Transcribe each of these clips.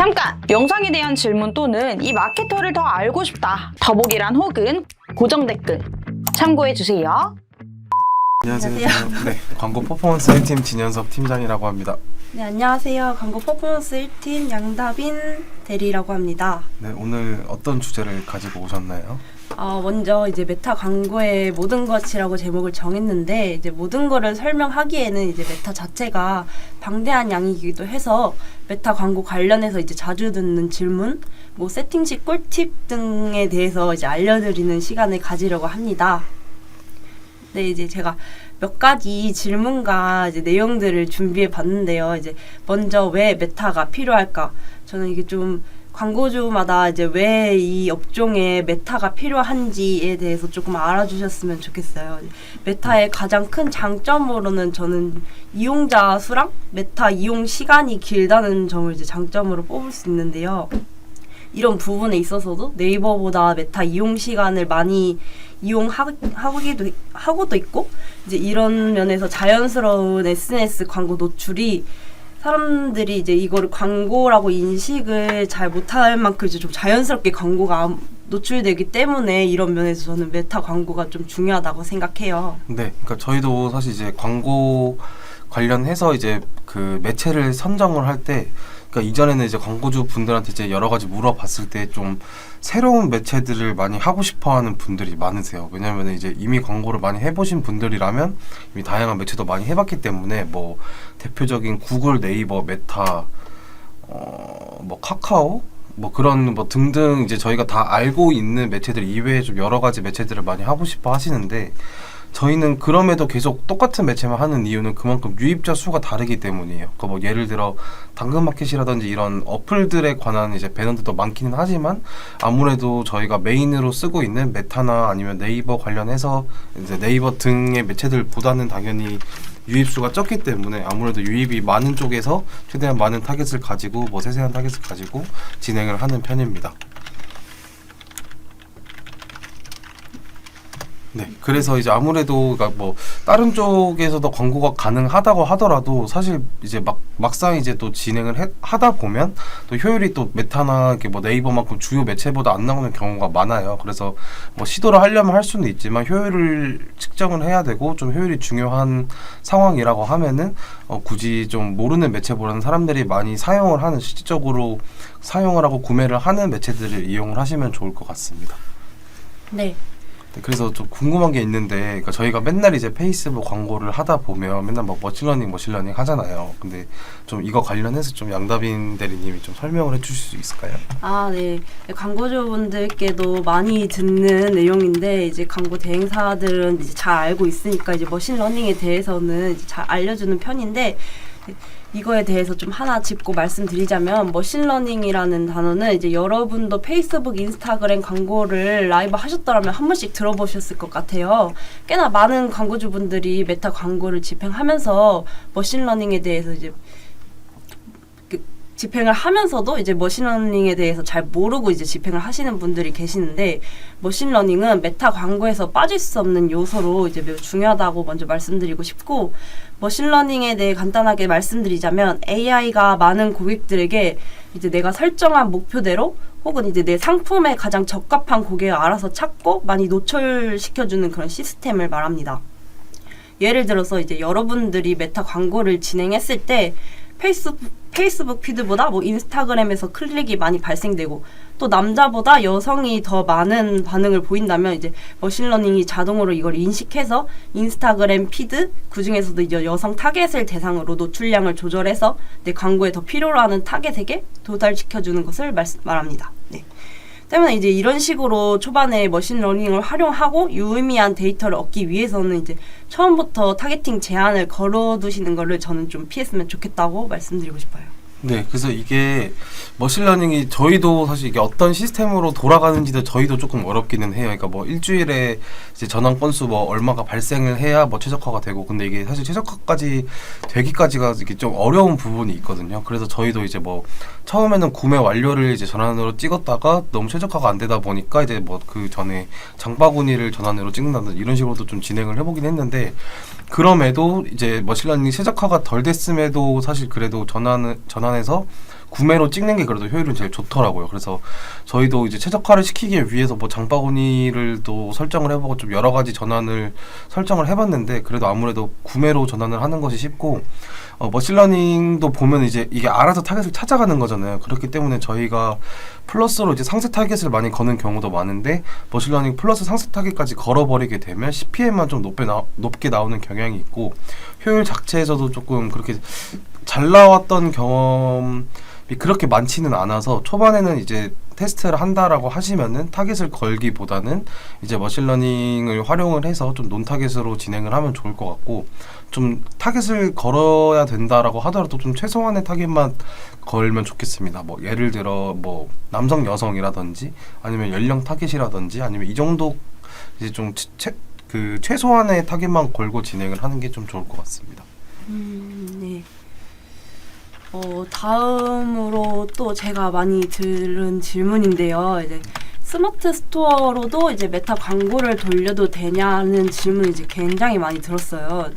잠깐! 영상에 대한 질문 또는 이 마케터를 더 알고 싶다. 더보기란 혹은 고정 댓글 참고해주세요. 안녕하세요. 네, 광고 퍼포먼스 1팀 진현석 팀장이라고 합니다. 네, 안녕하세요. 광고 퍼포먼스 1팀 양다빈 대리라고 합니다. 네, 오늘 어떤 주제를 가지고 오셨나요? 먼저 이제 메타 광고의 모든 것이라고 제목을 정했는데 이제 모든 거를 설명하기에는 이제 메타 자체가 방대한 양이기도 해서 메타 광고 관련해서 이제 자주 듣는 질문, 뭐 세팅 시 꿀팁 등에 대해서 이제 알려드리는 시간을 가지려고 합니다. 네, 이제 제가 몇 가지 질문과 이제 내용들을 준비해 봤는데요. 이제 먼저 왜 메타가 필요할까? 저는 이게 좀 광고주마다 이제 왜 이 업종에 메타가 필요한지에 대해서 조금 알아주셨으면 좋겠어요. 메타의 가장 큰 장점으로는 저는 이용자 수랑 메타 이용 시간이 길다는 점을 이제 장점으로 뽑을 수 있는데요. 이런 부분에 있어서도 네이버보다 메타 이용 시간을 많이 이용하고도 있고, 이제 이런 면에서 자연스러운 SNS 광고 노출이 사람들이 이제 이거를 광고라고 인식을 잘 못할 만큼 이제 좀 자연스럽게 광고가 노출되기 때문에 이런 면에서 저는 메타 광고가 좀 중요하다고 생각해요. 네, 그러니까 저희도 사실 이제 광고 관련해서 이제 그 매체를 선정을 할 때, 그러니까 이전에는 이제 광고주 분들한테 이제 여러 가지 물어봤을 때 좀 새로운 매체들을 많이 하고 싶어하는 분들이 많으세요. 왜냐하면 이제 이미 광고를 많이 해보신 분들이라면 이미 다양한 매체도 많이 해봤기 때문에 뭐 대표적인 구글, 네이버, 메타, 뭐 카카오, 뭐 그런 뭐 등등 이제 저희가 다 알고 있는 매체들 이외에 좀 여러 가지 매체들을 많이 하고 싶어 하시는데, 저희는 그럼에도 계속 똑같은 매체만 하는 이유는 그만큼 유입자 수가 다르기 때문이에요. 그 뭐 예를 들어 당근마켓이라든지 이런 어플들에 관한 이제 배너들도 많기는 하지만 아무래도 저희가 메인으로 쓰고 있는 메타나 아니면 네이버 관련해서 이제 네이버 등의 매체들보다는 당연히 유입수가 적기 때문에 아무래도 유입이 많은 쪽에서 최대한 많은 타겟을 가지고 뭐 세세한 타겟을 가지고 진행을 하는 편입니다. 네, 그래서 이제 아무래도 그러니까 뭐 다른 쪽에서도 광고가 가능하다고 하더라도 사실 이제 막상 이제 또 진행을 하다 보면 또 효율이 또 메타나 이렇게 뭐 네이버만큼 주요 매체보다 안 나오는 경우가 많아요. 그래서 뭐 시도를 하려면 할 수는 있지만 효율을 측정을 해야 되고 좀 효율이 중요한 상황이라고 하면은 굳이 좀 모르는 매체보다는 사람들이 많이 사용을 하는 실질적으로 사용을 하고 구매를 하는 매체들을 이용을 하시면 좋을 것 같습니다. 네. 네, 그래서 좀 궁금한 게 있는데, 그러니까 저희가 맨날 이제 페이스북 광고를 하다 보면 맨날 뭐 머신러닝 하잖아요. 근데 좀 이거 관련해서 좀 양다빈 대리님이 좀 설명을 해주실 수 있을까요? 네. 광고주분들께도 많이 듣는 내용인데 이제 광고 대행사들은 이제 잘 알고 있으니까 이제 머신러닝에 대해서는 이제 잘 알려주는 편인데, 이거에 대해서 좀 하나 짚고 말씀드리자면 머신러닝이라는 단어는 이제 여러분도 페이스북, 인스타그램 광고를 라이브 하셨더라면 한 번씩 들어보셨을 것 같아요. 꽤나 많은 광고주분들이 메타 광고를 집행하면서 머신러닝에 대해서 이제 집행을 하면서도 이제 머신러닝에 대해서 잘 모르고 이제 집행을 하시는 분들이 계시는데, 머신러닝은 메타 광고에서 빠질 수 없는 요소로 이제 매우 중요하다고 먼저 말씀드리고 싶고, 머신러닝에 대해 간단하게 말씀드리자면 AI가 많은 고객들에게 이제 내가 설정한 목표대로 혹은 이제 내 상품에 가장 적합한 고객을 알아서 찾고 많이 노출시켜주는 그런 시스템을 말합니다. 예를 들어서 이제 여러분들이 메타 광고를 진행했을 때 페이스북 피드보다 뭐 인스타그램에서 클릭이 많이 발생되고 또 남자보다 여성이 더 많은 반응을 보인다면 이제 머신러닝이 자동으로 이걸 인식해서 인스타그램 피드 그중에서도 이제 여성 타겟을 대상으로 노출량을 조절해서 내 광고에 더 필요로 하는 타겟에게 도달시켜주는 것을 말합니다. 네. 때문에 이제 이런 식으로 초반에 머신러닝을 활용하고 유의미한 데이터를 얻기 위해서는 이제 처음부터 타겟팅 제한을 걸어두시는 거를 저는 좀 피했으면 좋겠다고 말씀드리고 싶어요. 네, 그래서 이게 머신러닝이 저희도 사실 이게 어떤 시스템으로 돌아가는지도 저희도 조금 어렵기는 해요. 그러니까 뭐 일주일에 이제 전환 건수 뭐 얼마가 발생을 해야 뭐 최적화가 되고, 근데 이게 사실 최적화까지 되기까지가 이게 좀 어려운 부분이 있거든요. 그래서 저희도 이제 뭐 처음에는 구매 완료를 이제 전환으로 찍었다가 너무 최적화가 안 되다 보니까 이제 뭐 그 전에 장바구니를 전환으로 찍는다든지 이런 식으로도 좀 진행을 해보긴 했는데, 그럼에도 이제 머신러닝 최적화가 덜 됐음에도 사실 그래도 전환해서 구매로 찍는 게 그래도 효율은 제일 좋더라고요. 그래서 저희도 이제 최적화를 시키기 위해서 뭐 장바구니를 또 설정을 해보고 좀 여러 가지 전환을 설정을 해봤는데 그래도 아무래도 구매로 전환을 하는 것이 쉽고 머신러닝도 보면 이제 이게 알아서 타겟을 찾아가는 거잖아요. 그렇기 때문에 저희가 플러스로 이제 상세 타겟을 많이 거는 경우도 많은데 머신러닝 플러스 상세 타겟까지 걸어버리게 되면 CPM만 좀 높게 나오는 경향이 있고 효율 자체에서도 조금 그렇게 잘 나왔던 경험이 그렇게 많지는 않아서 초반에는 이제 테스트를 한다라고 하시면은 타겟을 걸기보다는 이제 머신러닝을 활용을 해서 좀 논타겟으로 진행을 하면 좋을 것 같고 좀 타겟을 걸어야 된다라고 하더라도 좀 최소한의 타겟만 걸면 좋겠습니다. 뭐 예를 들어 뭐 남성 여성이라든지 아니면 연령 타겟이라든지 아니면 이 정도 이제 좀 최소한의 타겟만 걸고 진행을 하는 게 좀 좋을 것 같습니다. 네. 다음으로 또 제가 많이 들은 질문인데요. 이제 스마트 스토어로도 이제 메타 광고를 돌려도 되냐는 질문을 이제 굉장히 많이 들었어요.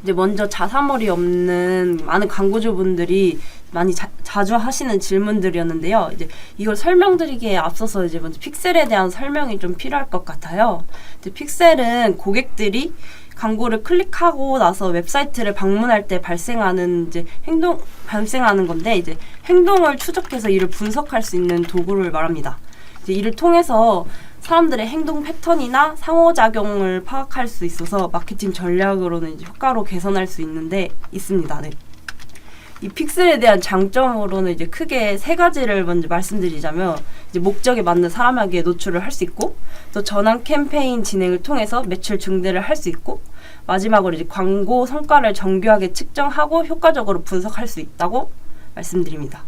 이제 먼저 자사몰이 없는 많은 광고주분들이 많이 자주 하시는 질문들이었는데요. 이제 이걸 설명드리기에 앞서서 이제 먼저 픽셀에 대한 설명이 좀 필요할 것 같아요. 이제 픽셀은 고객들이 광고를 클릭하고 나서 웹사이트를 방문할 때 발생하는 건데 이제 행동을 추적해서 이를 분석할 수 있는 도구를 말합니다. 이제 이를 통해서 사람들의 행동 패턴이나 상호작용을 파악할 수 있어서 마케팅 전략으로는 이제 효과로 개선할 수 있습니다. 네. 이 픽셀에 대한 장점으로는 이제 크게 세 가지를 먼저 말씀드리자면 이제 목적에 맞는 사람에게 노출을 할 수 있고 또 전환 캠페인 진행을 통해서 매출 증대를 할 수 있고 마지막으로 이제 광고 성과를 정교하게 측정하고 효과적으로 분석할 수 있다고 말씀드립니다.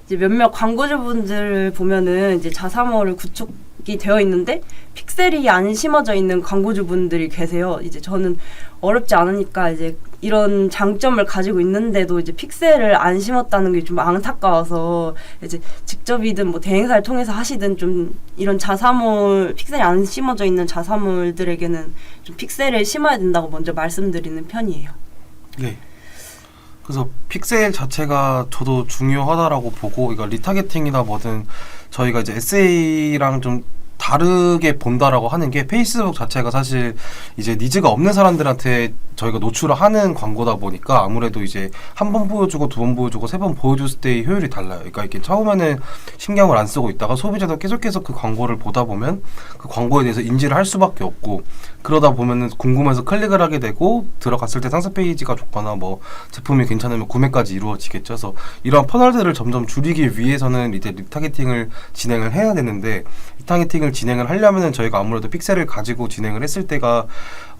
이제 몇몇 광고주분들을 보면은 이제 자사몰을 구축이 되어 있는데 픽셀이 안 심어져 있는 광고주분들이 계세요. 이제 저는 어렵지 않으니까 이제 이런 장점을 가지고 있는데도 이제 픽셀을 안 심었다는 게 좀 안타까워서 이제 직접이든 뭐 대행사를 통해서 하시든 좀 이런 자사몰 픽셀이 안 심어져 있는 자사몰들에게는 좀 픽셀을 심어야 된다고 먼저 말씀드리는 편이에요. 네. 그래서 픽셀 자체가 저도 중요하다라고 보고 이거 리타겟팅이나 뭐든 저희가 이제 SA랑 좀 다르게 본다라고 하는 게 페이스북 자체가 사실 이제 니즈가 없는 사람들한테 저희가 노출을 하는 광고다 보니까 아무래도 이제 한 번 보여주고 두 번 보여주고 세 번 보여줬을 때의 효율이 달라요. 그러니까 이렇게 처음에는 신경을 안 쓰고 있다가 소비자도 계속해서 그 광고를 보다 보면 그 광고에 대해서 인지를 할 수밖에 없고 그러다 보면은 궁금해서 클릭을 하게 되고 들어갔을 때 상세 페이지가 좋거나 뭐 제품이 괜찮으면 구매까지 이루어지겠죠. 그래서 이러한 퍼널들을 점점 줄이기 위해서는 이제 리타겟팅을 진행을 해야 되는데 리타겟팅을 진행을 하려면은 저희가 아무래도 픽셀을 가지고 진행을 했을 때가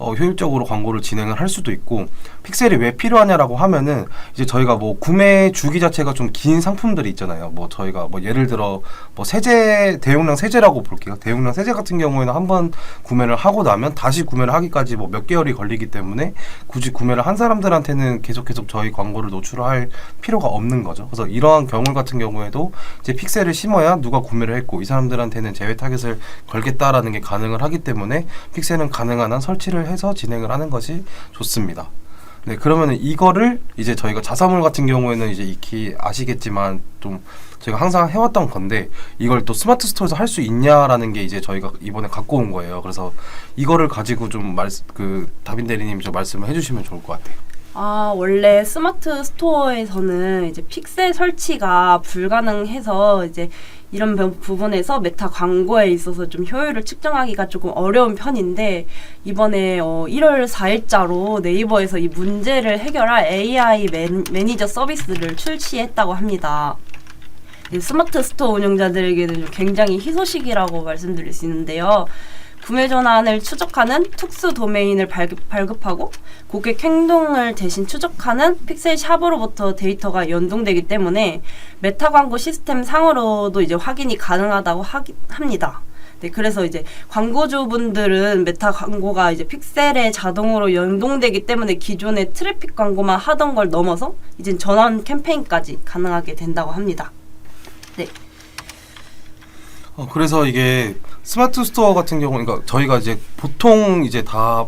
효율적으로 광고를 진행을 할 수도 있고 픽셀이 왜 필요하냐라고 하면은 이제 저희가 뭐 구매 주기 자체가 좀 긴 상품들이 있잖아요. 뭐 저희가 뭐 예를 들어 뭐 세제 대용량 세제라고 볼게요. 대용량 세제 같은 경우에는 한번 구매를 하고 나면 다시 구매를 하기까지 뭐 몇 개월이 걸리기 때문에 굳이 구매를 한 사람들한테는 계속 저희 광고를 노출을 할 필요가 없는 거죠. 그래서 이러한 경우 같은 경우에도 이제 픽셀을 심어야 누가 구매를 했고 이 사람들한테는 제외 타겟을 걸겠다라는 게 가능을 하기 때문에 픽셀은 가능한 한 설치를 해서 진행을 하는 것이 좋습니다. 네, 그러면은 이거를 이제 저희가 자사몰 같은 경우에는 이제 익히 아시겠지만 좀 저희가 항상 해왔던 건데 이걸 또 스마트 스토어에서 할 수 있냐라는 게 이제 저희가 이번에 갖고 온 거예요. 그래서 이거를 가지고 좀 다빈 대리님 좀 말씀을 해주시면 좋을 것 같아요. 원래 스마트 스토어에서는 이제 픽셀 설치가 불가능해서 이제 이런 부분에서 메타 광고에 있어서 좀 효율을 측정하기가 조금 어려운 편인데 이번에 1월 4일자로 네이버에서 이 문제를 해결할 AI 매니저 서비스를 출시했다고 합니다. 스마트 스토어 운영자들에게는 굉장히 희소식이라고 말씀드릴 수 있는데요. 구매 전환을 추적하는 특수 도메인을 발급하고 고객 행동을 대신 추적하는 픽셀 샵으로부터 데이터가 연동되기 때문에 메타 광고 시스템 상으로도 이제 확인이 가능하다고 합니다. 네, 그래서 이제 광고주분들은 메타 광고가 이제 픽셀에 자동으로 연동되기 때문에 기존의 트래픽 광고만 하던 걸 넘어서 이제 전환 캠페인까지 가능하게 된다고 합니다. 네. 그래서 이게 스마트 스토어 같은 경우, 그러니까 저희가 이제 보통 이제 다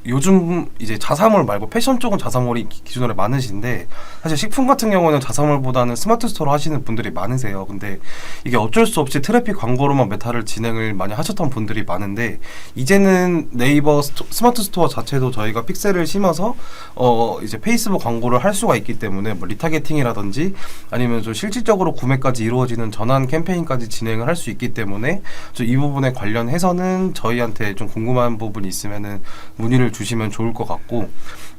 요즘 이제 자사몰 말고 패션 쪽은 자사몰이 기존에 많으신데 사실 식품 같은 경우는 자사몰보다는 스마트 스토어 하시는 분들이 많으세요. 근데 이게 어쩔 수 없이 트래픽 광고로만 메타를 진행을 많이 하셨던 분들이 많은데 이제는 네이버 스마트 스토어 자체도 저희가 픽셀을 심어서 이제 페이스북 광고를 할 수가 있기 때문에 뭐 리타게팅이라든지 아니면 좀 실질적으로 구매까지 이루어지는 전환 캠페인까지 진행을 할 수 있기 때문에 이 부분에 관련해서는 저희한테 좀 궁금한 부분이 있으면은 문의를 주시면 좋을 것 같고,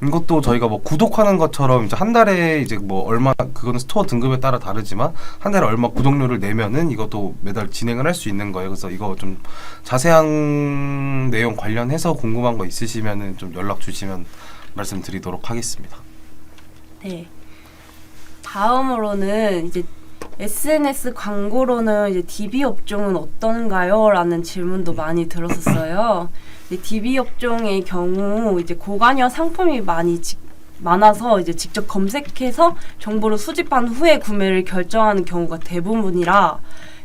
이것도 저희가 뭐 구독하는 것처럼 이제 한 달에 이제 뭐 얼마, 그거는 스토어 등급에 따라 다르지만 한 달에 얼마 구독료를 내면은 이것도 매달 진행을 할 수 있는 거예요. 그래서 이거 좀 자세한 내용 관련해서 궁금한 거 있으시면은 좀 연락 주시면 말씀드리도록 하겠습니다. 네. 다음으로는 이제 SNS 광고로는 이제 DB 업종은 어떤가요? 라는 질문도 많이 들었었어요. DB 업종의 경우 이제 고관여 상품이 많아서 이제 직접 검색해서 정보를 수집한 후에 구매를 결정하는 경우가 대부분이라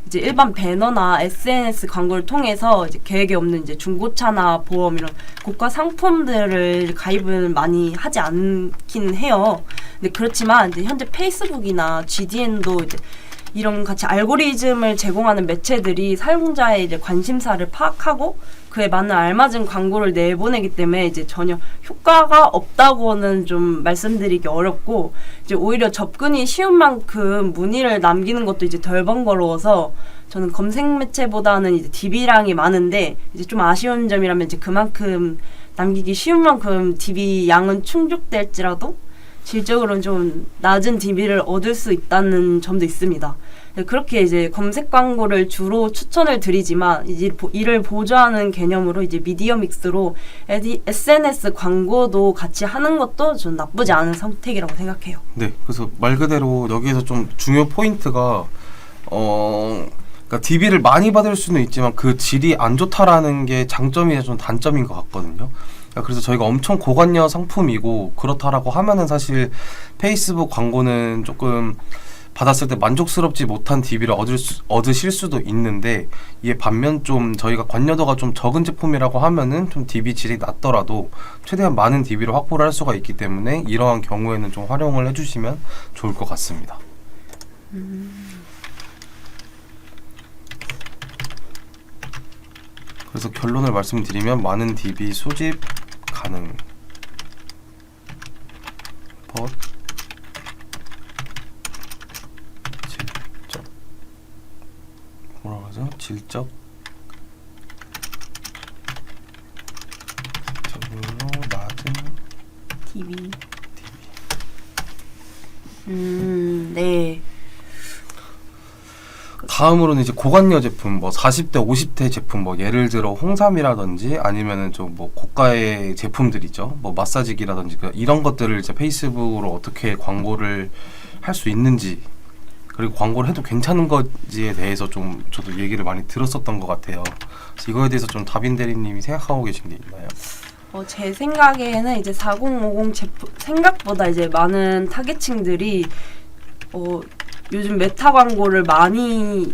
이제 일반 배너나 SNS 광고를 통해서 이제 계획에 없는 이제 중고차나 보험 이런 고가 상품들을 가입을 많이 하지 않긴 해요. 근데 그렇지만 이제 현재 페이스북이나 GDN도 이제 이런 같이 알고리즘을 제공하는 매체들이 사용자의 이제 관심사를 파악하고 그에 맞는 알맞은 광고를 내보내기 때문에 이제 전혀 효과가 없다고는 좀 말씀드리기 어렵고, 이제 오히려 접근이 쉬운 만큼 문의를 남기는 것도 이제 덜 번거로워서 저는 검색 매체보다는 이제 DB량이 많은데 이제 좀 아쉬운 점이라면 이제 그만큼 남기기 쉬운 만큼 DB 양은 충족될지라도 질적으로는 좀 낮은 DB를 얻을 수 있다는 점도 있습니다. 그렇게 이제 검색 광고를 주로 추천을 드리지만 이제 이를 보조하는 개념으로 이제 미디어 믹스로 SNS 광고도 같이 하는 것도 좀 나쁘지 않은 선택이라고 생각해요. 네, 그래서 말 그대로 여기에서 좀 중요 포인트가 그러니까 DB를 많이 받을 수는 있지만 그 질이 안 좋다라는 게 장점이자 좀 단점인 것 같거든요. 그래서 저희가 엄청 고관여 상품이고 그렇다라고 하면은 사실 페이스북 광고는 조금 받았을 때 만족스럽지 못한 DB를 얻으실 수도 있는데, 이에 반면 좀 저희가 관여도가 좀 적은 제품이라고 하면은 좀 DB 질이 낮더라도 최대한 많은 DB를 확보를 할 수가 있기 때문에 이러한 경우에는 좀 활용을 해주시면 좋을 것 같습니다. 그래서 결론을 말씀드리면 많은 DB 수집 가능. 질적 적으로 낮은 DB. 네. 다음으로는 이제 고관여 제품, 뭐 40대, 50대 제품, 뭐 예를 들어 홍삼이라든지 아니면은 좀 뭐 고가의 제품들이죠. 뭐 마사지기라든지 이런 것들을 이제 페이스북으로 어떻게 광고를 할 수 있는지, 그리고 광고를 해도 괜찮은 건지에 대해서 좀 저도 얘기를 많이 들었었던 것 같아요. 그래서 이거에 대해서 좀 다빈 대리님이 생각하고 계신 게 있나요? 제 생각에는 이제 4050 제품 생각보다 이제 많은 타겟층들이 요즘 메타 광고를 많이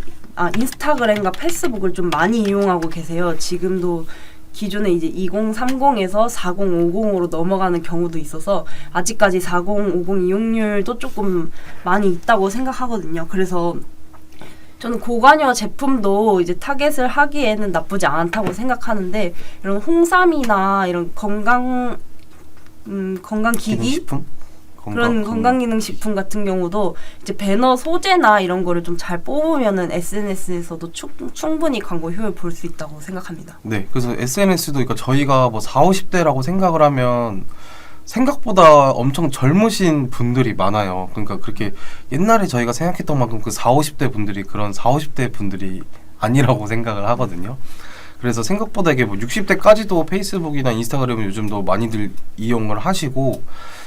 인스타그램과 페이스북을 좀 많이 이용하고 계세요. 지금도 기존에 이제 2030에서 4050으로 넘어가는 경우도 있어서 아직까지 4050 이용률도 조금 많이 있다고 생각하거든요. 그래서 저는 고관여 제품도 이제 타겟을 하기에는 나쁘지 않다고 생각하는데, 이런 홍삼이나 이런 건강기기? 그런 건강기능식품 같은 경우도 이제 배너 소재나 이런 거를 좀 잘 뽑으면은 SNS에서도 충분히 광고 효율 볼 수 있다고 생각합니다. 네, 그래서 SNS도 그러니까 저희가 뭐 40, 50대라고 생각을 하면 생각보다 엄청 젊으신 분들이 많아요. 그러니까 그렇게 옛날에 저희가 생각했던 만큼 그 40, 50대 분들이 그런 40, 50대 분들이 아니라고 생각을 하거든요. 그래서 생각보다 이게 뭐 60대까지도 페이스북이나 인스타그램을 요즘도 많이들 이용을 하시고,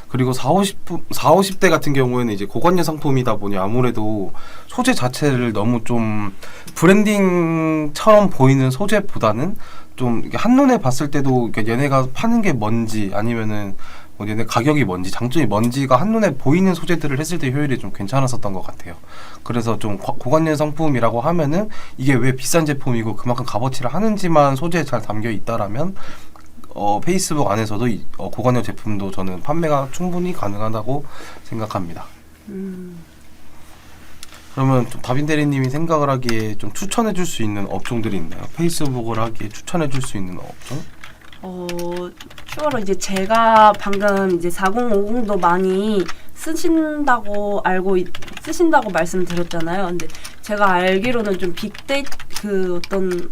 그리고 40, 50대 같은 경우에는 이제 고관여 상품이다 보니 아무래도 소재 자체를 너무 좀 브랜딩처럼 보이는 소재보다는 좀 한눈에 봤을 때도 얘네가 파는 게 뭔지 아니면은 뭐 얘네 가격이 뭔지 장점이 뭔지가 한눈에 보이는 소재들을 했을 때 효율이 좀 괜찮았었던 것 같아요. 그래서 좀 고관여 상품이라고 하면은 이게 왜 비싼 제품이고 그만큼 값어치를 하는지만 소재에 잘 담겨 있다라면 페이스북 안에서도 고관여 제품도 저는 판매가 충분히 가능하다고 생각합니다. 그러면 좀 다빈 대리님이 생각을 하기에 좀 추천해 줄 수 있는 업종들이 있나요? 페이스북을 하기에 추천해 줄 수 있는 업종? 추가로 이제 제가 방금 이제 4050도 많이 쓰신다고 쓰신다고 말씀드렸잖아요. 근데 제가 알기로는 좀 빅데이터 어떤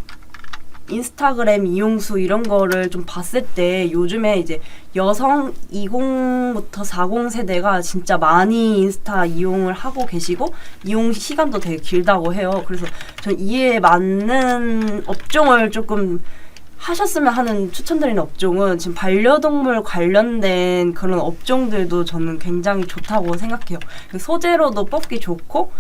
인스타그램 이용수 이런 거를 좀 봤을 때 요즘에 이제 여성 20부터 40 세대가 진짜 많이 인스타 이용을 하고 계시고 이용 시간도 되게 길다고 해요. 그래서 전 이에 맞는 업종을 조금 하셨으면 하는 추천드리는 업종은 지금 반려동물 관련된 그런 업종들도 저는 굉장히 좋다고 생각해요. 소재로도 뽑기 좋고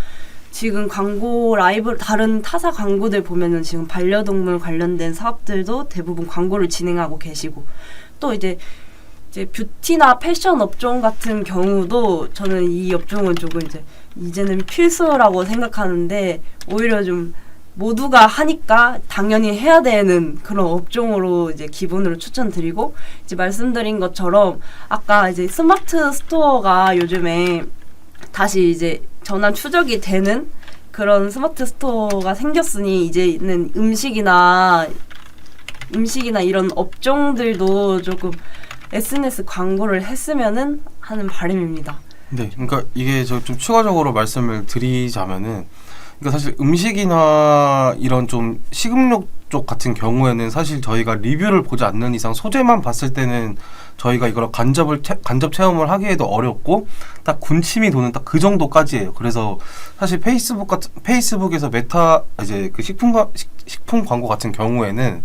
지금 광고 라이브 다른 타사 광고들 보면은 지금 반려동물 관련된 사업들도 대부분 광고를 진행하고 계시고 또 이제 뷰티나 패션 업종 같은 경우도 저는 이 업종은 조금 이제는 필수라고 생각하는데 오히려 좀 모두가 하니까 당연히 해야 되는 그런 업종으로 이제 기본으로 추천드리고 이제 말씀드린 것처럼 아까 이제 스마트 스토어가 요즘에 다시 이제 전환 추적이 되는 그런 스마트 스토어가 생겼으니 이제는 음식이나 이런 업종들도 조금 SNS 광고를 했으면은 하는 바람입니다. 네, 그러니까 이게 저 좀 추가적으로 말씀을 드리자면은, 그러니까 사실 음식이나 이런 좀 식음료 쪽 같은 경우에는 사실 저희가 리뷰를 보지 않는 이상 소재만 봤을 때는 저희가 이걸 간접 체험을 하기에도 어렵고 딱 군침이 도는 딱 그 정도까지예요. 그래서 사실 페이스북에서 메타 이제 그 식품 광고 같은 경우에는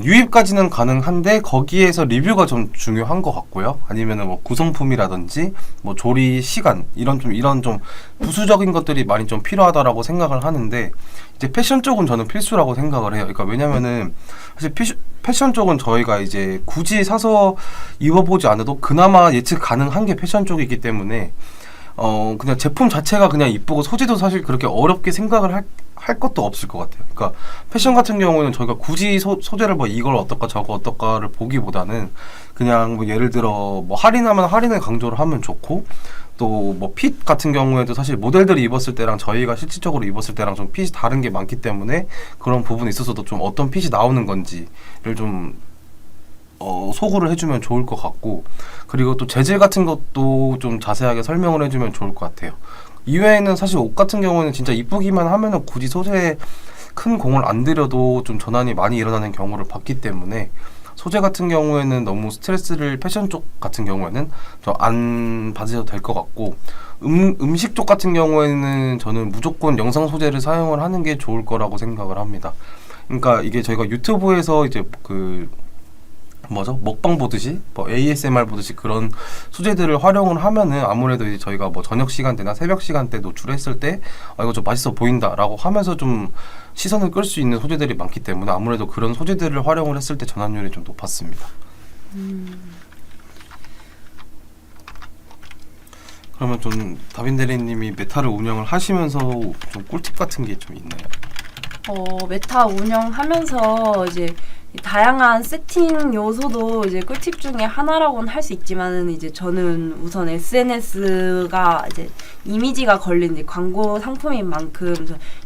유입까지는 가능한데 거기에서 리뷰가 좀 중요한 것 같고요. 아니면은 뭐 구성품이라든지 뭐 조리 시간 이런 좀 부수적인 것들이 많이 좀 필요하다라고 생각을 하는데 이제 패션 쪽은 저는 필수라고 생각을 해요. 그러니까 왜냐면은 사실 패션 쪽은 저희가 이제 굳이 사서 입어보지 않아도 그나마 예측 가능한 게 패션 쪽이기 때문에 그냥 제품 자체가 그냥 이쁘고 소재도 사실 그렇게 어렵게 생각을 할 것도 없을 것 같아요. 그러니까 패션 같은 경우는 저희가 굳이 소재를 뭐 이걸 어떨까 저거 어떨까를 보기보다는 그냥 뭐 예를 들어 뭐 할인하면 할인을 강조를 하면 좋고 또 뭐 핏 같은 경우에도 사실 모델들이 입었을 때랑 저희가 실질적으로 입었을 때랑 좀 핏이 다른 게 많기 때문에 그런 부분에 있어서도 좀 어떤 핏이 나오는 건지를 좀 소구를 해주면 좋을 것 같고 그리고 또 재질 같은 것도 좀 자세하게 설명을 해주면 좋을 것 같아요. 이외에는 사실 옷 같은 경우는 진짜 이쁘기만 하면은 굳이 소재에 큰 공을 안 들여도 좀 전환이 많이 일어나는 경우를 봤기 때문에 소재 같은 경우에는 너무 스트레스를 패션 쪽 같은 경우에는 좀 안 받으셔도 될 것 같고 음식 쪽 같은 경우에는 저는 무조건 영상 소재를 사용을 하는 게 좋을 거라고 생각을 합니다. 그러니까 이게 저희가 유튜브에서 이제 먹방 보듯이 뭐 ASMR 보듯이 그런 소재들을 활용을 하면은 아무래도 이제 저희가 뭐 저녁 시간대나 새벽 시간대 노출했을 때 이거 좀 맛있어 보인다라고 하면서 좀 시선을 끌 수 있는 소재들이 많기 때문에 아무래도 그런 소재들을 활용을 했을 때 전환율이 좀 높았습니다. 그러면 좀 다빈 대리님이 메타를 운영을 하시면서 좀 꿀팁 같은 게 좀 있나요? 메타 운영하면서 이제 다양한 세팅 요소도 이제 꿀팁 중에 하나라고는 할 수 있지만은 이제 저는 우선 SNS가 이제 이미지가 걸린 이제 광고 상품인 만큼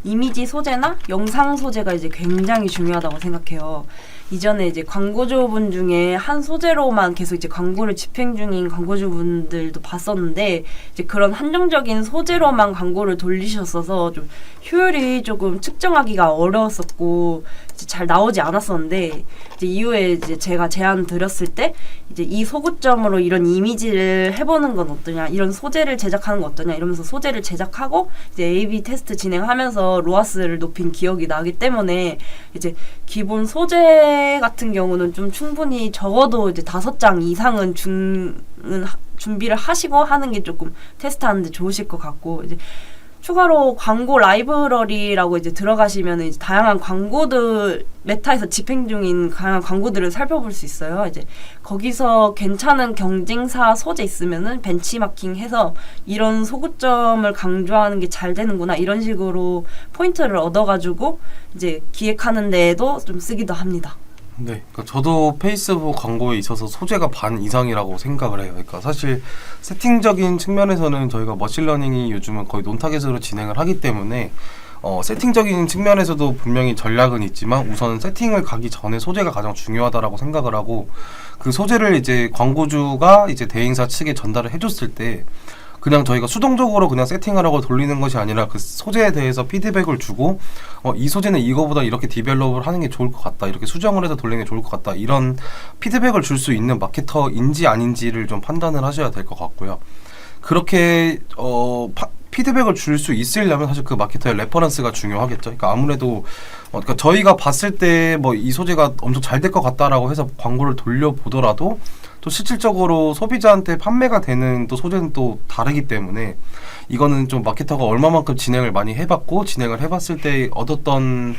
이미지 소재나 영상 소재가 이제 굉장히 중요하다고 생각해요. 이전에 이제 광고주분 중에 한 소재로만 계속 이제 광고를 집행 중인 광고주분들도 봤었는데 이제 그런 한정적인 소재로만 광고를 돌리셨어서 좀 효율이 조금 측정하기가 어려웠었고 이제 잘 나오지 않았었는데 이제 이후에 이제 제가 제안 드렸을 때 이제 이 소구점으로 이런 이미지를 해보는 건 어떠냐, 이런 소재를 제작하는 건 어떠냐 이러면서 소재를 제작하고 이제 A/B 테스트 진행하면서 로아스를 높인 기억이 나기 때문에 이제 기본 소재 같은 경우는 좀 충분히 적어도 이제 5장 이상은 준비를 하시고 하는 게 조금 테스트하는데 좋으실 것 같고 이제 추가로 광고 라이브러리라고 이제 들어가시면 이제 다양한 광고들 메타에서 집행 중인 다양한 광고들을 살펴볼 수 있어요. 이제 거기서 괜찮은 경쟁사 소재 있으면은 벤치마킹해서 이런 소구점을 강조하는 게 잘 되는구나 이런 식으로 포인트를 얻어가지고 이제 기획하는 데에도 좀 쓰기도 합니다. 네, 그러니까 저도 페이스북 광고에 있어서 소재가 반 이상이라고 생각을 해요. 그러니까 사실 세팅적인 측면에서는 저희가 머신러닝이 요즘은 거의 논타겟으로 진행을 하기 때문에 세팅적인 측면에서도 분명히 전략은 있지만 우선 세팅을 가기 전에 소재가 가장 중요하다라고 생각을 하고 그 소재를 이제 광고주가 이제 대행사 측에 전달을 해줬을 때 그냥 저희가 수동적으로 그냥 세팅하라고 돌리는 것이 아니라 그 소재에 대해서 피드백을 주고 이 소재는 이거보다 이렇게 디벨롭을 하는 게 좋을 것 같다, 이렇게 수정을 해서 돌리는 게 좋을 것 같다, 이런 피드백을 줄 수 있는 마케터인지 아닌지를 좀 판단을 하셔야 될 것 같고요. 그렇게 피드백을 줄 수 있으려면 사실 그 마케터의 레퍼런스가 중요하겠죠. 그러니까 아무래도 그러니까 저희가 봤을 때 뭐 이 소재가 엄청 잘 될 것 같다라고 해서 광고를 돌려보더라도 또 실질적으로 소비자한테 판매가 되는 또 소재는 또 다르기 때문에 이거는 좀 마케터가 얼마만큼 진행을 많이 해봤고 진행을 해봤을 때 얻었던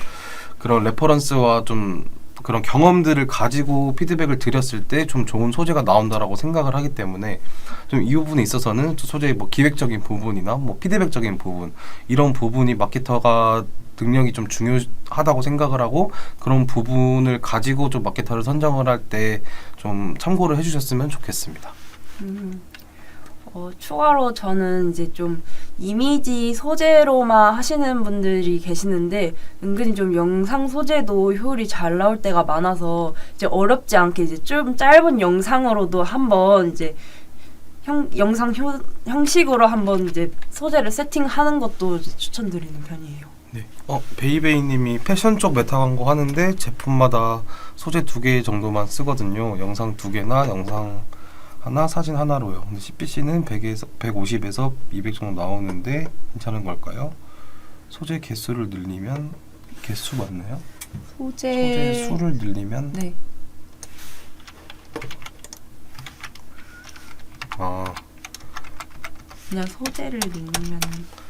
그런 레퍼런스와 좀 그런 경험들을 가지고 피드백을 드렸을 때 좀 좋은 소재가 나온다라고 생각을 하기 때문에 좀 이 부분에 있어서는 소재의 뭐 기획적인 부분이나 뭐 피드백적인 부분, 이런 부분이 마케터가 능력이 좀 중요하다고 생각을 하고 그런 부분을 가지고 좀 마케터를 선정을 할 때 좀 참고를 해주셨으면 좋겠습니다. 추가로 저는 이제 좀 이미지 소재로만 하시는 분들이 계시는데 은근히 좀 영상 소재도 효율이 잘 나올 때가 많아서 이제 어렵지 않게 이제 좀 짧은 영상으로도 한번 이제 영상 형식으로 한번 이제 소재를 세팅하는 것도 이제 추천드리는 편이에요. 네. 베이베이님이 패션 쪽 메타 광고 하는데 제품마다 소재 2개 정도만 쓰거든요. 영상 2개나 영상 하나, 사진 하나로요. 근데 CPC는 150에서 200 정도 나오는데 괜찮은 걸까요? 소재 개수를 늘리면 개수 맞나요? 소재 수를 늘리면 네. 그냥 소재를 늘리면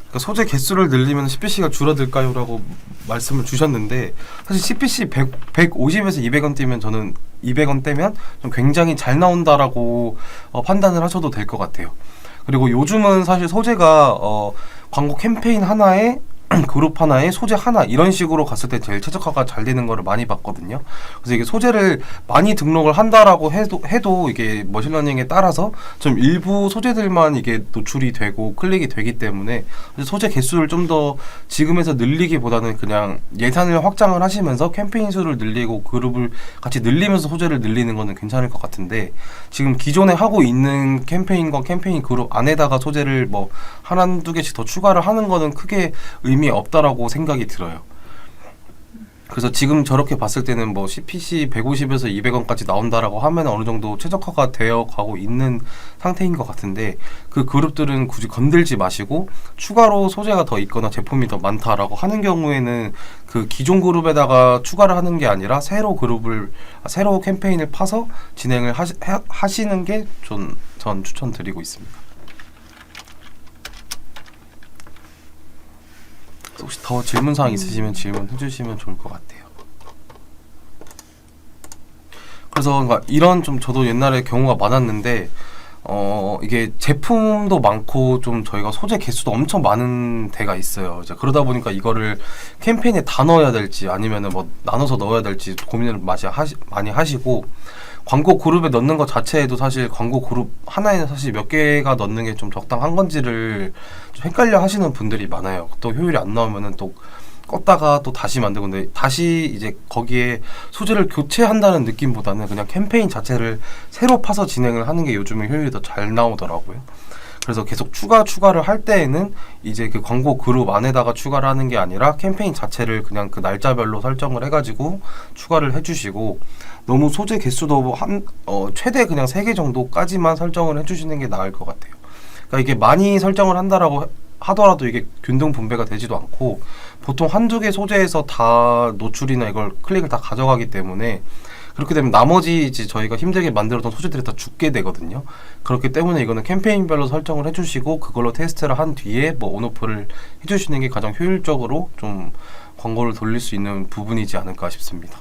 그러니까 소재 개수를 늘리면 CPC가 줄어들까요? 라고 말씀을 주셨는데 사실 CPC 150에서 200원 떼면 저는 200원 떼면 좀 굉장히 잘 나온다라고 판단을 하셔도 될 것 같아요. 그리고 요즘은 사실 소재가 광고 캠페인 하나에 그룹 하나에 소재 하나 이런 식으로 갔을 때 제일 최적화가 잘 되는 거를 많이 봤거든요. 그래서 이게 소재를 많이 등록을 한다라고 해도 이게 머신러닝에 따라서 좀 일부 소재들만 이게 노출이 되고 클릭이 되기 때문에 소재 개수를 좀 더 지금에서 늘리기보다는 그냥 예산을 확장을 하시면서 캠페인 수를 늘리고 그룹을 같이 늘리면서 소재를 늘리는 거는 괜찮을 것 같은데 지금 기존에 하고 있는 캠페인과 캠페인 그룹 안에다가 소재를 뭐 한두 개씩 더 추가를 하는 거는 크게 의미 없다라고 생각이 들어요. 그래서 지금 저렇게 봤을 때는 뭐 CPC 150에서 200원까지 나온다라고 하면 어느 정도 최적화가 되어 가고 있는 상태인 것 같은데 그 그룹들은 굳이 건들지 마시고 추가로 소재가 더 있거나 제품이 더 많다라고 하는 경우에는 그 기존 그룹에다가 추가를 하는 게 아니라 새로 캠페인을 파서 진행을 하시는 게 전 추천드리고 있습니다. 혹시 더 질문사항 있으시면 질문해 주시면 좋을 것 같아요. 그래서 그러니까 이런 좀 저도 옛날에 경우가 많았는데 이게 제품도 많고 좀 저희가 소재 개수도 엄청 많은 데가 있어요. 이제 그러다 보니까 이거를 캠페인에 다 넣어야 될지 아니면은 뭐 나눠서 넣어야 될지 고민을 많이 하시고 광고 그룹에 넣는 것 자체에도 사실 광고 그룹 하나에는 사실 몇 개가 넣는 게 좀 적당한 건지를 좀 헷갈려 하시는 분들이 많아요. 또 효율이 안 나오면은 또 껐다가 또 다시 만들고 근데 다시 이제 거기에 소재를 교체한다는 느낌보다는 그냥 캠페인 자체를 새로 파서 진행을 하는 게 요즘은 효율이 더 잘 나오더라고요. 그래서 계속 추가를 할 때에는 이제 그 광고 그룹 안에다가 추가를 하는 게 아니라 캠페인 자체를 그냥 그 날짜별로 설정을 해가지고 추가를 해주시고 너무 소재 개수도 최대 그냥 3개 정도까지만 설정을 해주시는 게 나을 것 같아요. 그러니까 이게 많이 설정을 한다라고 하더라도 이게 균등 분배가 되지도 않고 보통 한두 개 소재에서 다 노출이나 이걸 클릭을 다 가져가기 때문에 그렇게 되면 나머지 이제 저희가 힘들게 만들었던 소재들이 다 죽게 되거든요. 그렇기 때문에 이거는 캠페인별로 설정을 해주시고 그걸로 테스트를 한 뒤에 뭐 온오프를 해주시는 게 가장 효율적으로 좀 광고를 돌릴 수 있는 부분이지 않을까 싶습니다.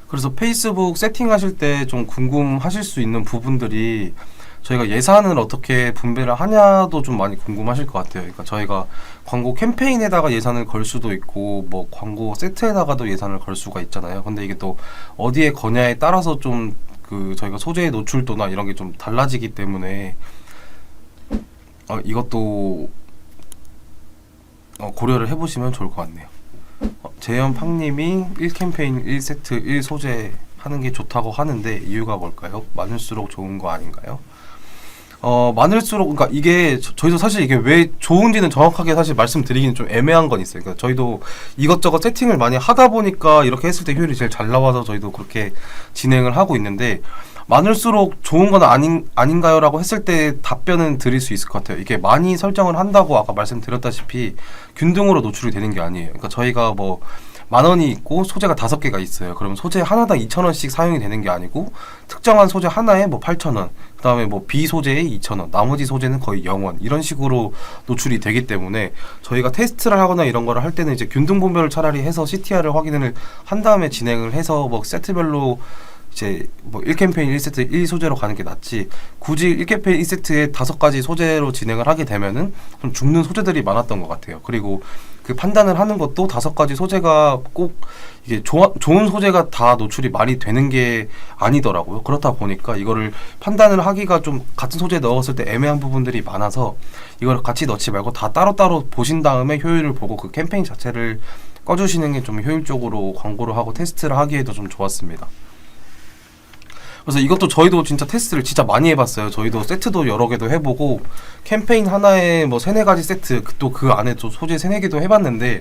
그래서 페이스북 세팅하실 때 좀 궁금하실 수 있는 부분들이 저희가 예산을 어떻게 분배를 하냐도 좀 많이 궁금하실 것 같아요. 그러니까 저희가 광고 캠페인에다가 예산을 걸 수도 있고 뭐 광고 세트에다가도 예산을 걸 수가 있잖아요. 근데 이게 또 어디에 거냐에 따라서 좀 그 저희가 소재의 노출도나 이런 게 좀 달라지기 때문에 이것도 고려를 해보시면 좋을 것 같네요. 재현팡님이 1캠페인 1세트 1소재 하는 게 좋다고 하는데 이유가 뭘까요? 많을수록 좋은 거 아닌가요? 많을수록, 그러니까 이게 저희도 사실 이게 왜 좋은지는 정확하게 사실 말씀드리기는 좀 애매한 건 있어요. 그러니까 저희도 이것저것 세팅을 많이 하다 보니까 이렇게 했을 때 효율이 제일 잘 나와서 저희도 그렇게 진행을 하고 있는데, 많을수록 좋은 건 아닌가요? 라고 했을 때 답변은 드릴 수 있을 것 같아요. 이게 많이 설정을 한다고 아까 말씀드렸다시피 균등으로 노출이 되는 게 아니에요. 그러니까 저희가 뭐 10,000원이 있고 소재가 5개가 있어요. 그러면 소재 하나당 2,000원씩 사용이 되는 게 아니고 특정한 소재 하나에 뭐 8,000원, 그 다음에 뭐 B 소재에 2,000원, 나머지 소재는 거의 0원 이런 식으로 노출이 되기 때문에 저희가 테스트를 하거나 이런 거를 할 때는 이제 균등 분별을 차라리 해서 CTR을 확인을 한 다음에 진행을 해서 뭐 세트별로 이제 뭐 1캠페인 1세트 1소재로 가는 게 낫지, 굳이 1캠페인 1세트에 5가지 소재로 진행을 하게 되면은 좀 죽는 소재들이 많았던 것 같아요. 그리고 그 판단을 하는 것도 5가지 소재가 꼭 이게 좋은 소재가 다 노출이 많이 되는 게 아니더라고요. 그렇다 보니까 이거를 판단을 하기가 좀 같은 소재에 넣었을 때 애매한 부분들이 많아서 이걸 같이 넣지 말고 다 따로따로 보신 다음에 효율을 보고 그 캠페인 자체를 꺼주시는 게 좀 효율적으로 광고를 하고 테스트를 하기에도 좀 좋았습니다. 그래서 이것도 저희도 진짜 테스트를 진짜 많이 해봤어요. 저희도 세트도 여러 개도 해보고 캠페인 하나에 뭐 3-4가지 세트 또 그 안에 또 소재 3-4개도 해봤는데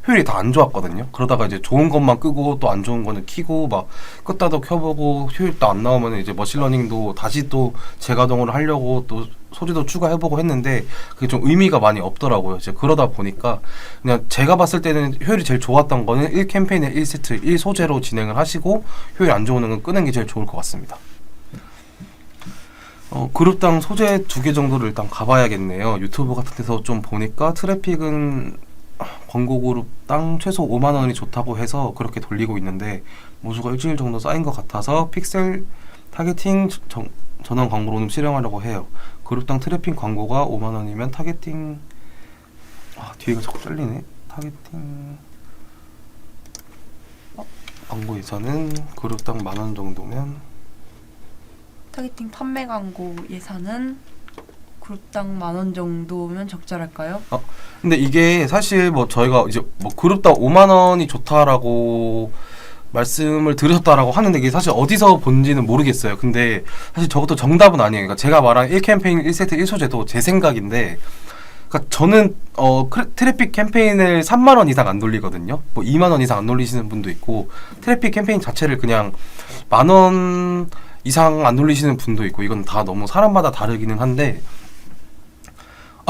효율이 다 안 좋았거든요. 그러다가 이제 좋은 것만 끄고 또 안 좋은 거는 켜고 막 껐다도 켜보고 효율도 안 나오면 이제 머신러닝도 다시 또 재가동을 하려고 또 소재도 추가해보고 했는데 그게 좀 의미가 많이 없더라고요. 이제 그러다 보니까 그냥 제가 봤을 때는 효율이 제일 좋았던 거는 1캠페인에 1세트 1소재로 진행을 하시고 효율 안 좋은 건 끄는 게 제일 좋을 것 같습니다. 그룹당 소재 2개 정도를 일단 가봐야겠네요. 유튜브 같은 데서 좀 보니까 트래픽은 광고 그룹당 최소 50,000원이 좋다고 해서 그렇게 돌리고 있는데 모수가 일주일 정도 쌓인 것 같아서 픽셀 타겟팅 전환 광고로는 실행하려고 해요. 그룹당 트래픽 광고가 50,000원이면 타겟팅 뒤에가 자꾸 잘리네. 타겟팅 광고 예산은 그룹당 10,000원 정도면 타겟팅 판매 광고 예산은 그룹당 10,000원 정도면 적절할까요? 근데 이게 사실 뭐 저희가 이제 뭐 그룹당 50,000원이 좋다라고 말씀을 드렸다라고 하는데 이게 사실 어디서 본지는 모르겠어요. 근데 사실 저것도 정답은 아니에요. 그러니까 제가 말한 1캠페인 1세트 1소재도 제 생각인데, 그러니까 저는 트래픽 캠페인을 30,000원 이상 안 돌리거든요. 뭐 20,000원 이상 안 돌리시는 분도 있고 트래픽 캠페인 자체를 그냥 10,000원 이상 안 돌리시는 분도 있고 이건 다 너무 사람마다 다르기는 한데,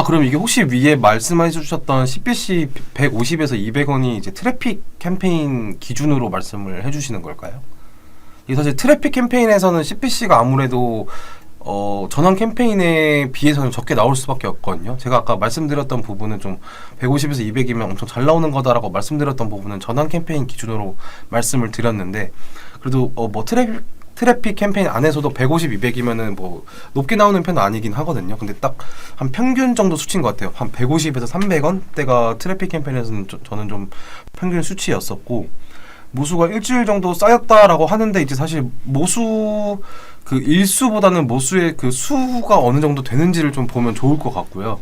그럼 이게 혹시 위에 말씀해 주셨던 CPC 150에서 200원이 이제 트래픽 캠페인 기준으로 말씀을 해주시는 걸까요? 이게 사실 트래픽 캠페인에서는 CPC가 아무래도 전환 캠페인에 비해서는 적게 나올 수밖에 없거든요. 제가 아까 말씀드렸던 부분은 좀 150에서 200이면 엄청 잘 나오는 거다라고 말씀드렸던 부분은 전환 캠페인 기준으로 말씀을 드렸는데, 그래도 뭐 트래픽 캠페인 안에서도 150, 200이면은 뭐 높게 나오는 편은 아니긴 하거든요. 근데 딱 한 평균 정도 수치인 것 같아요. 한 150에서 300원대가 트래픽 캠페인에서는 저는 좀 평균 수치였었고, 모수가 일주일 정도 쌓였다라고 하는데 이제 사실 모수 그 일수보다는 모수의 그 수가 어느 정도 되는지를 좀 보면 좋을 것 같고요.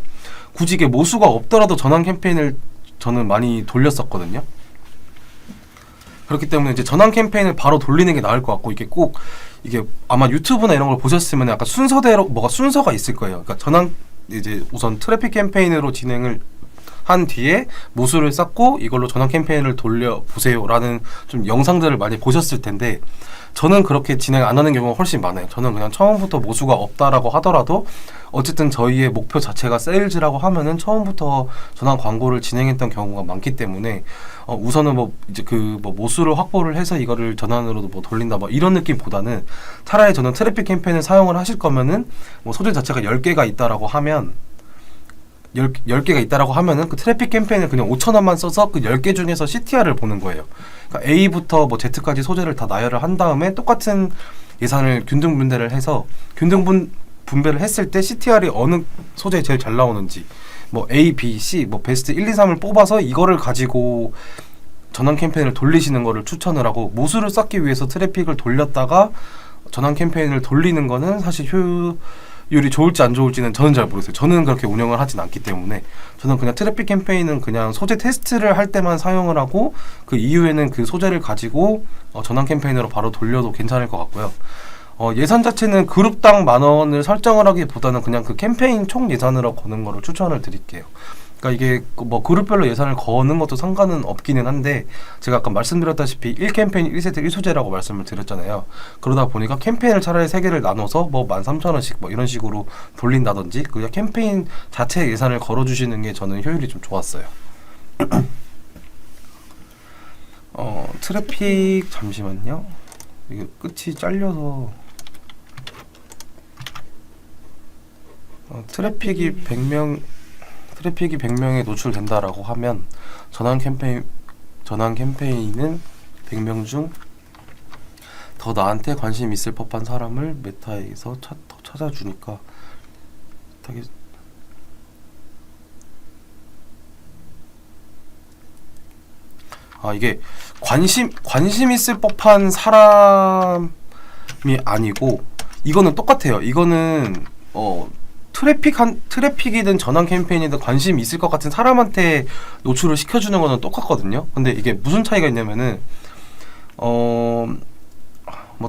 굳이 이게 모수가 없더라도 전환 캠페인을 저는 많이 돌렸었거든요. 그렇기 때문에 이제 전환 캠페인을 바로 돌리는 게 나을 것 같고, 이게 꼭 이게 아마 유튜브나 이런 걸 보셨으면 약간 순서대로 뭐가 순서가 있을 거예요. 그러니까 전환 이제 우선 트래픽 캠페인으로 진행을 한 뒤에 모수를 쌓고 이걸로 전환 캠페인을 돌려 보세요라는 좀 영상들을 많이 보셨을 텐데, 저는 그렇게 진행 안 하는 경우가 훨씬 많아요. 저는 그냥 처음부터 모수가 없다라고 하더라도 어쨌든 저희의 목표 자체가 세일즈라고 하면은 처음부터 전환 광고를 진행했던 경우가 많기 때문에 우선은 뭐 이제 그 뭐 모수를 확보를 해서 이거를 전환으로도 뭐 돌린다 뭐 이런 느낌보다는 차라리 저는 트래픽 캠페인을 사용을 하실 거면은 뭐 소재 자체가 10개가 있다라고 하면 10개가 있다라고 하면은 그 트래픽 캠페인을 그냥 5,000원만 써서 그 10개 중에서 CTR을 보는 거예요. 그러니까 A부터 뭐 Z까지 소재를 다 나열을 한 다음에 똑같은 예산을 균등 분배를 해서 균등 분배를 했을 때 CTR이 어느 소재에 제일 잘 나오는지 뭐 A, B, C 뭐 베스트 1, 2, 3을 뽑아서 이거를 가지고 전환 캠페인을 돌리시는 거를 추천을 하고, 모수를 쌓기 위해서 트래픽을 돌렸다가 전환 캠페인을 돌리는 거는 사실 효율이 좋을지 안 좋을지는 저는 잘 모르겠어요. 저는 그렇게 운영을 하진 않기 때문에 저는 그냥 트래픽 캠페인은 그냥 소재 테스트를 할 때만 사용을 하고 그 이후에는 그 소재를 가지고 전환 캠페인으로 바로 돌려도 괜찮을 것 같고요. 예산 자체는 그룹당 10,000원을 설정을 하기보다는 그냥 그 캠페인 총 예산으로 거는 거를 추천을 드릴게요. 그러니까 이게 뭐 그룹별로 예산을 거는 것도 상관은 없기는 한데, 제가 아까 말씀드렸다시피 1캠페인 1세트 1소재라고 말씀을 드렸잖아요. 그러다 보니까 캠페인을 차라리 3개를 나눠서 뭐 13,000원씩 뭐 이런 식으로 돌린다든지 그냥 캠페인 자체 예산을 걸어주시는 게 저는 효율이 좀 좋았어요. 트래픽 잠시만요. 이게 끝이 잘려서 트래픽이 100명에 노출된다라고 하면 전환 캠페인은 100명 중 더 나한테 관심 있을 법한 사람을 메타에서 더 찾아주니까 되게 이게 관심 있을 법한 사람이 아니고, 이거는 똑같아요. 이거는 트래픽이든 전환 캠페인이든 관심 있을 것 같은 사람한테 노출을 시켜주는 거는 똑같거든요. 근데 이게 무슨 차이가 있냐면은 뭐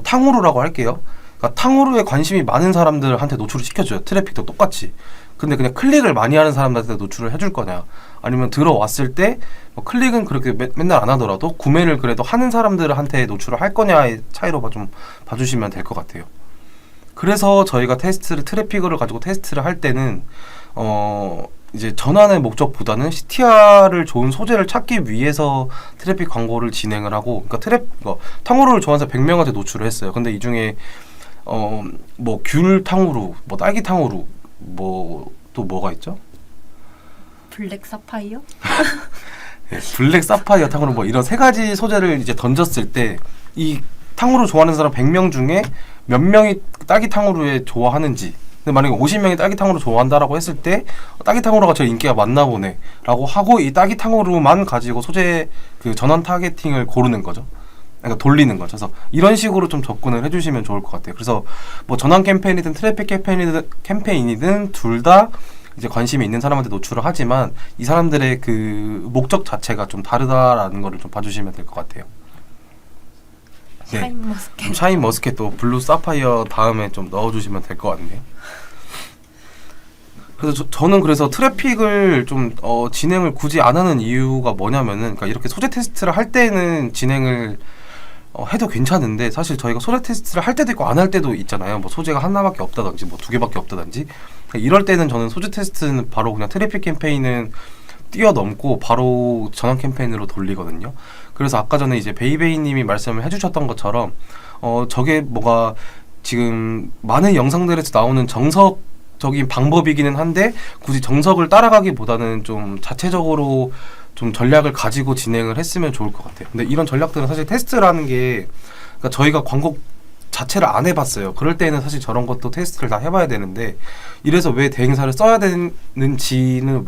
탕후루라고 할게요. 그러니까 탕후루에 관심이 많은 사람들한테 노출을 시켜줘요. 트래픽도 똑같이. 근데 그냥 클릭을 많이 하는 사람들한테 노출을 해줄 거냐, 아니면 들어왔을 때 뭐 클릭은 그렇게 맨날 안 하더라도 구매를 그래도 하는 사람들한테 노출을 할 거냐의 차이로 좀 봐주시면 될 것 같아요. 그래서 저희가 트래픽을 가지고 테스트를 할 때는 이제 전환의 목적보다는 CTR을 좋은 소재를 찾기 위해서 트래픽 광고를 진행을 하고, 그러니까 탕후루를 좋아하는 100명한테 노출을 했어요. 근데 이 중에 뭐 귤 탕후루, 뭐 딸기 탕후루, 뭐 또 뭐가 있죠? 블랙 사파이어? 네, 블랙 사파이어 탕후루 뭐 이런 3가지 소재를 이제 던졌을 때 이 탕후루 좋아하는 사람 100명 중에 몇 명이 딸기 탕후루에 좋아하는지, 근데 만약에 50명이 딸기 탕후루 좋아한다라고 했을 때 딸기 탕후루가 제일 인기가 많나 보네 라고 하고 이 딸기 탕후루만 가지고 소재 그 전환 타겟팅을 고르는 거죠. 그러니까 돌리는 거죠. 그래서 이런 식으로 좀 접근을 해주시면 좋을 것 같아요. 그래서 뭐 전환 캠페인이든 트래픽 캠페인이든 둘 다 이제 관심이 있는 사람한테 노출을 하지만 이 사람들의 그 목적 자체가 좀 다르다라는 거를 좀 봐주시면 될 것 같아요. 네. 샤인머스켓도 블루 사파이어 다음에 좀 넣어주시면 될 것 같네요. 그래서 저는 그래서 트래픽을 좀 진행을 굳이 안 하는 이유가 뭐냐면은, 그러니까 이렇게 소재 테스트를 할 때는 진행을 해도 괜찮은데, 사실 저희가 소재 테스트를 할 때도 있고 안 할 때도 있잖아요. 뭐 소재가 하나밖에 없다든지 뭐 2개밖에 없다든지. 그러니까 이럴 때는 저는 소재 테스트는 바로 그냥 트래픽 캠페인은 뛰어넘고 바로 전환 캠페인으로 돌리거든요. 그래서 아까 전에 이제 베이베이님이 말씀을 해주셨던 것처럼 저게 뭐가 지금 많은 영상들에서 나오는 정석적인 방법이기는 한데, 굳이 정석을 따라가기보다는 좀 자체적으로 좀 전략을 가지고 진행을 했으면 좋을 것 같아요. 근데 이런 전략들은 사실 테스트라는 게, 그러니까 저희가 광고 자체를 안 해봤어요. 그럴 때는 사실 저런 것도 테스트를 다 해봐야 되는데, 이래서 왜 대행사를 써야 되는지는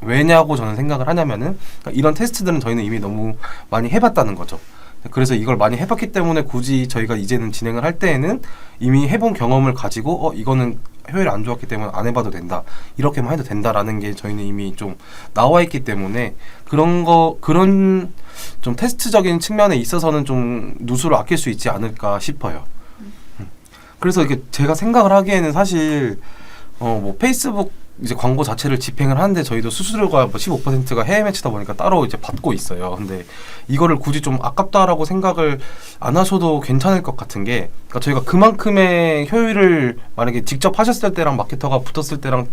왜냐고 저는 생각을 하냐면은, 그러니까 이런 테스트들은 저희는 이미 너무 많이 해봤다는 거죠. 그래서 이걸 많이 해봤기 때문에 굳이 저희가 이제는 진행을 할 때에는 이미 해본 경험을 가지고 이거는 효율이 안 좋았기 때문에 안 해봐도 된다, 이렇게만 해도 된다라는 게 저희는 이미 좀 나와 있기 때문에 그런 좀 테스트적인 측면에 있어서는 좀 누수를 아낄 수 있지 않을까 싶어요. 그래서 이게 제가 생각을 하기에는 사실 뭐 페이스북 이제 광고 자체를 집행을 하는데 저희도 수수료가 뭐 15%가 해외 매치다 보니까 따로 이제 받고 있어요. 근데 이거를 굳이 좀 아깝다라고 생각을 안 하셔도 괜찮을 것 같은 게, 그러니까 저희가 그만큼의 효율을 만약에 직접 하셨을 때랑 마케터가 붙었을 때랑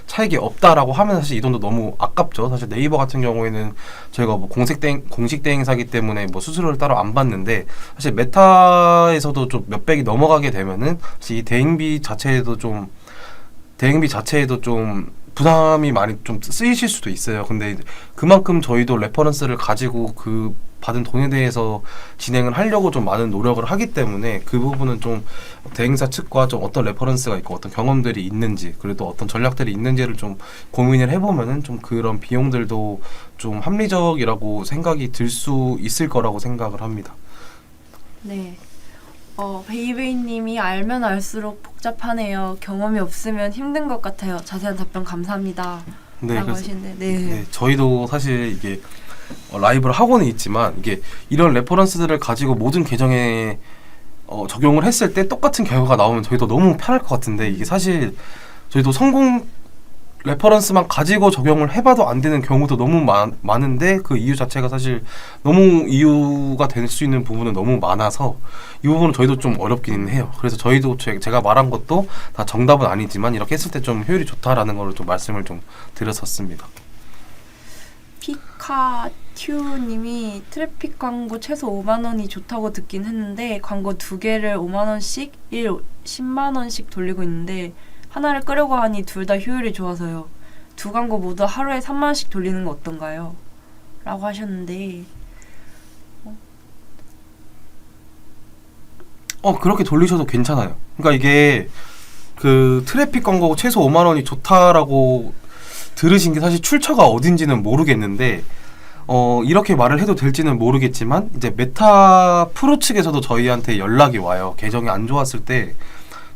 차익이 없다라고 하면 사실 이 돈도 너무 아깝죠. 사실 네이버 같은 경우에는 저희가 뭐 공식 대행사기 때문에 뭐 수수료를 따로 안 받는데, 사실 메타에서도 좀 몇백이 넘어가게 되면은 사실 이 대행비 자체에도 좀 부담이 많이 좀 쓰이실 수도 있어요. 근데 그만큼 저희도 레퍼런스를 가지고 그 받은 돈에 대해서 진행을 하려고 좀 많은 노력을 하기 때문에 그 부분은 좀 대행사 측과 좀 어떤 레퍼런스가 있고 어떤 경험들이 있는지 그래도 어떤 전략들이 있는지를 좀 고민을 해보면은 좀 그런 비용들도 좀 합리적이라고 생각이 들 수 있을 거라고 생각을 합니다. 네. 베이베이님이 알면 알수록 복잡하네요. 경험이 없으면 힘든 것 같아요. 자세한 답변 감사합니다. 네, 라고 그래서 하시는데, 네, 저희도 사실 이게 라이브를 하고는 있지만 이게 이런 레퍼런스들을 가지고 모든 계정에 적용을 했을 때 똑같은 결과가 나오면 저희도 너무 편할 것 같은데 이게 사실 저희도 성공 레퍼런스만 가지고 적용을 해봐도 안 되는 경우도 너무 많은데 그 이유 자체가 사실 너무 이유가 될 수 있는 부분은 너무 많아서 이 부분은 저희도 좀 어렵기는 해요. 그래서 저희도 제가 말한 것도 다 정답은 아니지만 이렇게 했을 때 좀 효율이 좋다라는 걸 좀 말씀을 좀 드렸었습니다. 피카튜님이 트래픽 광고 최소 5만 원이 좋다고 듣긴 했는데 광고 2개를 5만 원씩 10만 원씩 돌리고 있는데 하나를 끄려고 하니 둘 다 효율이 좋아서요. 두 광고 모두 하루에 3만 원씩 돌리는 거 어떤가요? 라고 하셨는데 그렇게 돌리셔도 괜찮아요. 그러니까 이게 그 트래픽 광고 최소 5만 원이 좋다라고 들으신 게 사실 출처가 어딘지는 모르겠는데 이렇게 말을 해도 될지는 모르겠지만 이제 메타 프로 측에서도 저희한테 연락이 와요. 계정이 안 좋았을 때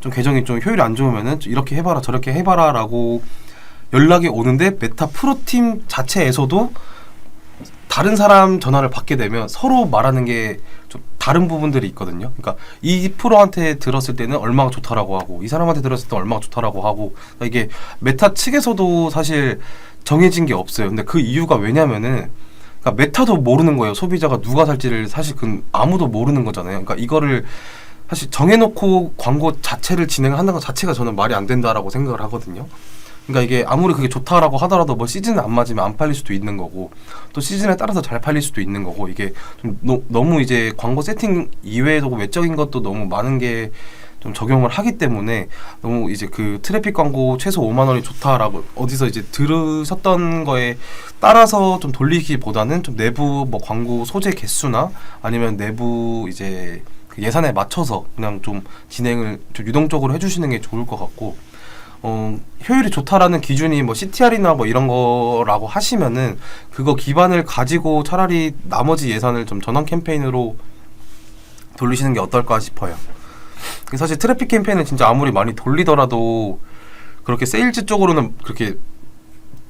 좀 계정이 좀 효율이 안 좋으면은 이렇게 해봐라 저렇게 해봐라라고 연락이 오는데 메타 프로 팀 자체에서도 다른 사람 전화를 받게 되면 서로 말하는 게 좀 다른 부분들이 있거든요. 그러니까 이 프로한테 들었을 때는 얼마가 좋다라고 하고 이 사람한테 들었을 때 얼마가 좋다라고 하고 그러니까 이게 메타 측에서도 사실 정해진 게 없어요. 근데 그 이유가 왜냐면은 그러니까 메타도 모르는 거예요. 소비자가 누가 살지를 사실 그 아무도 모르는 거잖아요. 그러니까 이거를 사실 정해놓고 광고 자체를 진행하는 것 자체가 저는 말이 안 된다라고 생각을 하거든요. 그러니까 이게 아무리 그게 좋다라고 하더라도 뭐 시즌에 안 맞으면 안 팔릴 수도 있는 거고 또 시즌에 따라서 잘 팔릴 수도 있는 거고 이게 좀 너무 이제 광고 세팅 이외에도 외적인 것도 너무 많은 게 좀 적용을 하기 때문에 너무 이제 그 트래픽 광고 최소 5만 원이 좋다라고 어디서 이제 들으셨던 거에 따라서 좀 돌리기보다는 좀 내부 뭐 광고 소재 개수나 아니면 내부 이제 그 예산에 맞춰서 그냥 좀 진행을 좀 유동적으로 해주시는 게 좋을 것 같고 효율이 좋다라는 기준이 뭐 CTR이나 뭐 이런 거라고 하시면은 그거 기반을 가지고 차라리 나머지 예산을 좀 전환 캠페인으로 돌리시는 게 어떨까 싶어요. 사실 트래픽 캠페인은 진짜 아무리 많이 돌리더라도 그렇게 세일즈 쪽으로는 그렇게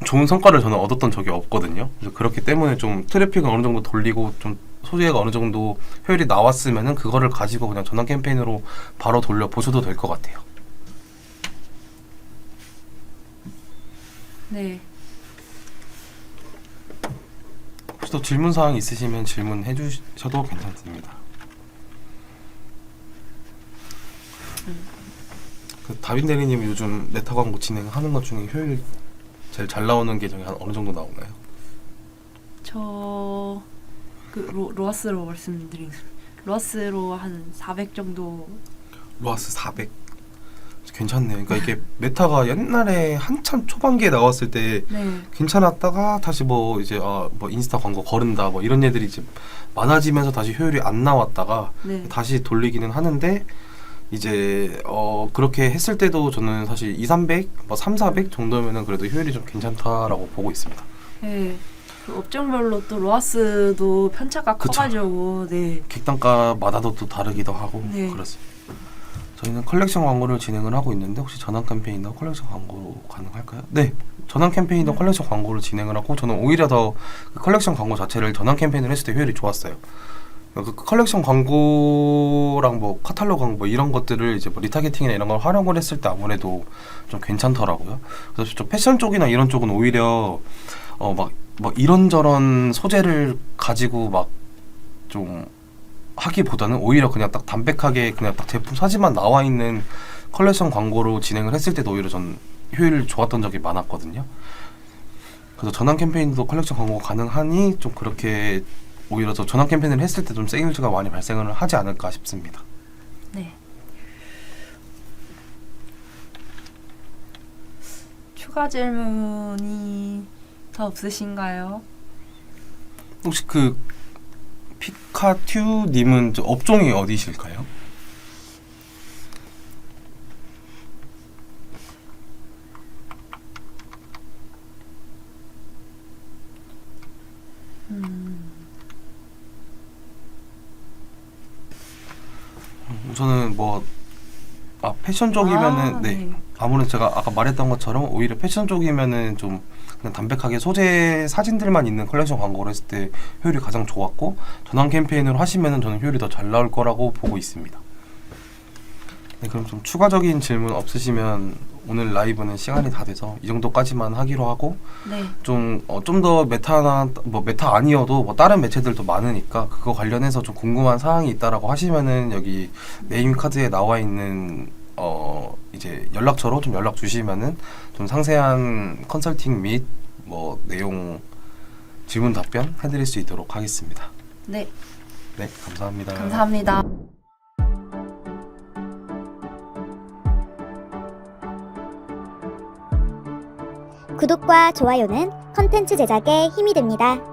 좋은 성과를 저는 얻었던 적이 없거든요. 그래서 그렇기 때문에 좀 트래픽을 어느 정도 돌리고 좀 소재가 어느 정도 효율이 나왔으면은 그거를 가지고 그냥 전환 캠페인으로 바로 돌려 보셔도 될 것 같아요. 네. 혹시 또 질문 사항 있으시면 질문해 주셔도 괜찮습니다. 그 다빈 대리님 요즘 네타 광고 진행하는 것 중에 효율 제일 잘 나오는 계정이 한 어느 정도 나오나요? 저 로아스로 말씀드린 로아스로 한 400 정도. 로아스 400 괜찮네요. 그러니까 이게 메타가 옛날에 한참 초반기에 나왔을 때 네. 괜찮았다가 다시 뭐 이제 뭐 인스타 광고 거른다 뭐 이런 애들이 이제 많아지면서 다시 효율이 안 나왔다가 네. 다시 돌리기는 하는데 이제 그렇게 했을 때도 저는 사실 200, 300, 뭐 3, 400 정도면은 그래도 효율이 좀 괜찮다라고 보고 있습니다. 네. 그 업종별로 또 로아스도 편차가 그쵸. 커가지고 네. 객단가마다도 또 다르기도 하고 네. 그렇습니다. 저희는 컬렉션 광고를 진행을 하고 있는데 혹시 전환 캠페인이나 컬렉션 광고 가능할까요? 네. 전환 캠페인이나 컬렉션 광고를 진행을 하고 저는 오히려 더 그 컬렉션 광고 자체를 전환 캠페인을 했을 때 효율이 좋았어요. 그 컬렉션 광고랑 뭐 카탈로그 광고 이런 것들을 이제 뭐 리타게팅이나 이런 걸 활용을 했을 때 아무래도 좀 괜찮더라고요. 그래서 좀 패션 쪽이나 이런 쪽은 오히려 막 이런저런 소재를 가지고 막 좀 하기보다는 오히려 그냥 딱 담백하게 그냥 딱 제품 사진만 나와 있는 컬렉션 광고로 진행을 했을 때도 오히려 전 효율이 좋았던 적이 많았거든요. 그래서 전환 캠페인도 컬렉션 광고가 가능하니 좀 그렇게 오히려 더 전환 캠페인을 했을 때 좀 세일즈가 많이 발생을 하지 않을까 싶습니다. 네. 추가 질문이 더 없으신가요? 혹시 그 카카튜님은 업종이 어디실까요? 저는 패션 쪽이면은 네. 아무래도 제가 아까 말했던 것처럼 오히려 패션 쪽이면은 좀 그냥 담백하게 소재 사진들만 있는 컬렉션 광고를 했을 때 효율이 가장 좋았고, 전환 캠페인으로 하시면은 저는 효율이 더 잘 나올 거라고 보고 있습니다. 네, 그럼 좀 추가적인 질문 없으시면 오늘 라이브는 시간이 다 돼서 이 정도까지만 하기로 하고, 네. 좀 더 메타나 메타 아니어도 다른 매체들도 많으니까 그거 관련해서 좀 궁금한 사항이 있다라고 하시면은 여기 네임 카드에 나와 있는 이제 연락처로 좀 연락 주시면은 좀 상세한 컨설팅 및 내용 질문 답변 해드릴 수 있도록 하겠습니다. 네. 네, 감사합니다. 감사합니다. 구독과 좋아요는 컨텐츠 제작에 힘이 됩니다.